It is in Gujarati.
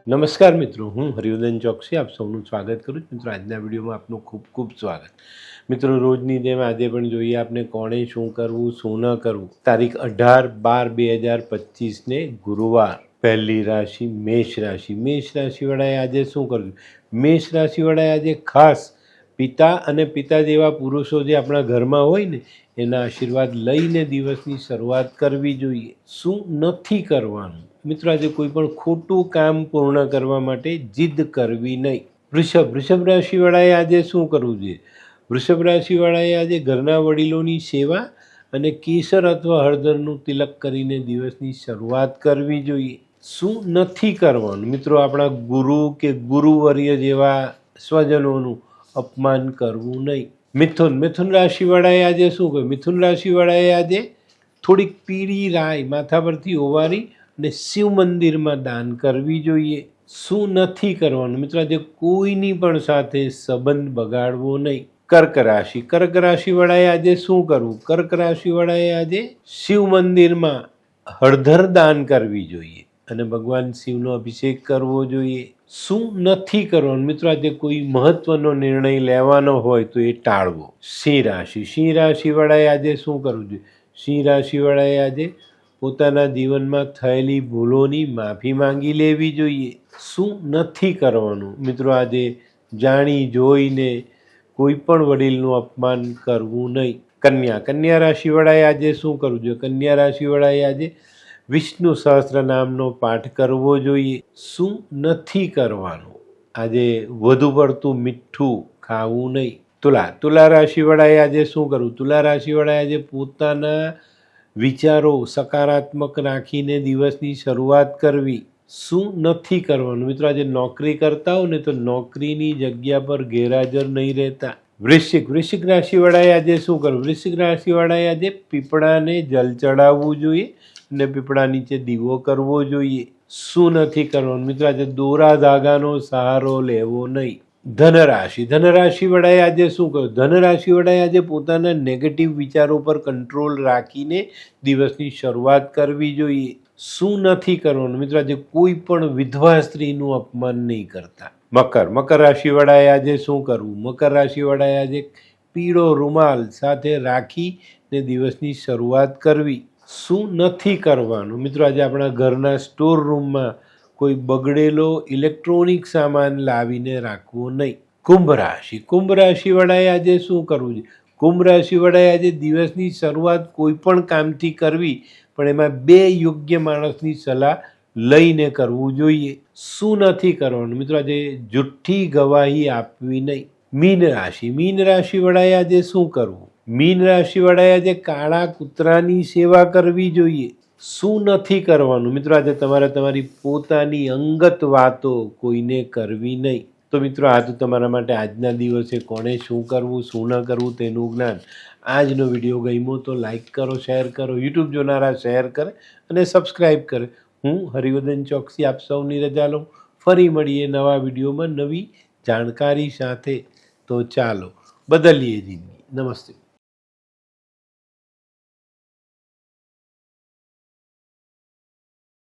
નમસ્કાર મિત્રો, હું હરિવર્ધન ચોકસી આપ સૌનું સ્વાગત કરું છું। મિત્રો, આજના વિડીયોમાં આપનું ખૂબ ખૂબ સ્વાગત। મિત્રો, રોજની જેમ આજે પણ જોઈએ આપણે કોણે શું કરવું શું ન કરવું। તારીખ 18/12/2025 ગુરુવાર। પહેલી રાશિ મેષ રાશિ। મેષ રાશિવાળાએ આજે શું કરવું? મેષ રાશિવાળાએ આજે ખાસ પિતા અને પિતા જેવા પુરુષો જે આપણા ઘરમાં હોય ને એના આશીર્વાદ લઈને દિવસની શરૂઆત કરવી જોઈએ। શું નથી કરવાનું? મિત્રો, આજે કોઈ પણ ખોટું કામ પૂર્ણ કરવા માટે જીદ કરવી નહીં। વૃષભ રાશિવાળાએ આજે શું કરવું જોઈએ? વૃષભ રાશિવાળાએ આજે ઘરના વડીલોની સેવા અને કેસર અથવા હળદરનું તિલક કરીને દિવસની શરૂઆત કરવી જોઈએ। શું નથી કરવાનું? મિત્રો, આપણા ગુરુ કે ગુરુવર્ય જેવા સ્વજનોનું અપમાન કરવું નહીં। મિથુન રાશિવાળાએ આજે શું કર્યું? મિથુન રાશિવાળાએ આજે થોડીક પીળી રાઈ માથા પરથી ઓવારી અને શિવ મંદિરમાં દાન કરવી જોઈએ। શું નથી કરવાનું? મિત્રો, આજે કોઈની પણ સાથે સંબંધ બગાડવો નહીં। કર્ક રાશિવાળાએ આજે શું કરવું? કર્ક રાશિવાળાએ આજે શિવ મંદિરમાં હળદર દાન કરવી જોઈએ અને ભગવાન શિવનો અભિષેક કરવો જોઈએ। શું નથી કરવાનું? મિત્રો, આજે કોઈ મહત્વનો નિર્ણય લેવાનો હોય તો એ ટાળવો। સિંહ રાશિવાળાએ આજે શું કરવું જોઈએ? સિંહ રાશિવાળાએ આજે પોતાના જીવનમાં થયેલી ભૂલોની માફી માંગી લેવી જોઈએ। શું નથી કરવાનું? મિત્રો, આજે જાણી જોઈને કોઈ પણ વડીલનું અપમાન કરવું નહીં। કન્યા રાશિવાળાએ આજે શું કરવું જોઈએ? કન્યા રાશિવાળાએ આજે વિષ્ણુ સહસ્ત્ર નામનો પાઠ કરવો જોઈએ। શું નથી કરવાનું? આજે વધુ પડતું મીઠું ખાવું નહીં। તુલા રાશિવાળાએ આજે શું કરવું? તુલા રાશિવાળાએ આજે પોતાના વિચારો સકારાત્મક રાખીને દિવસની શરૂઆત કરવી। શું નથી કરવાનું? મિત્રો, આજે નોકરી કરતા હો ને તો નોકરીની જગ્યા પર ગેરહાજર નહીં રહેતા। વૃશ્ચિક રાશિવાળાએ આજે શું કરવું? વૃશ્ચિક રાશિવાળાએ આજે પીપળાને જલ ચડાવવું જોઈએ અને પીપળા નીચે દીવો કરવો જોઈએ। શું નથી કરવાનું? મિત્રો, આજે દોરા ધાગાનો સહારો લેવો નહીં। ધનરાશિવાળાએ આજે શું કર્યું? ધનરાશિવાળાએ આજે પોતાના નેગેટિવ વિચારો પર કંટ્રોલ રાખીને દિવસની શરૂઆત કરવી જોઈએ। શું નથી કરવાનું? મિત્રો, આજે કોઈ પણ વિધવા સ્ત્રીનું અપમાન નહીં કરતા। મકર રાશિવાળાએ આજે શું કરવું? મકર રાશિવાળાએ આજે પીળો રૂમાલ સાથે રાખીને દિવસની શરૂઆત કરવી। શું નથી કરવાનું? મિત્રો, આજે આપણા ઘરના સ્ટોર રૂમમાં કોઈ બગડેલો ઇલેક્ટ્રોનિક સામાન લાવીને રાખવો નહીં। કુંભ રાશિવાળાએ આજે શું કરવું જોઈએ? કુંભ રાશિવાળાએ આજે દિવસની શરૂઆત કોઈ પણ કામથી કરવી પણ એમાં 2 યોગ્ય માણસની સલાહ લઈને કરવું જોઈએ। શું નથી કરવાનું? મિત્રો, આજે જુઠ્ઠી ગવાહી આપવી નહીં। મીન રાશિવાળાએ આજે શું કરવું? મીન રાશિવાળાએ આજે કાળા કૂતરાની સેવા કરવી જોઈએ। શું નથી કરવાનું? મિત્રો, આજે તમારે તમારી પોતાની અંગત વાતો કોઈને કરવી નહીં। તો મિત્રો, આ તો તમારા માટે આજના દિવસે કોણે શું કરવું શું ન કરવું તેનું જ્ઞાન। આજનો વિડીયો ગમ્યો તો લાઈક કરો, શેર કરો, યુટ્યુબ જોનારા શેર કરે અને સબસ્ક્રાઈબ કરે। હું હરિવર્ધન ચોકસી આપ સૌની રજા લઉં। ફરી મળીએ નવા વિડીયોમાં નવી જાણકારી સાથે। તો ચાલો બદલીએ જિંદગી। નમસ્તે।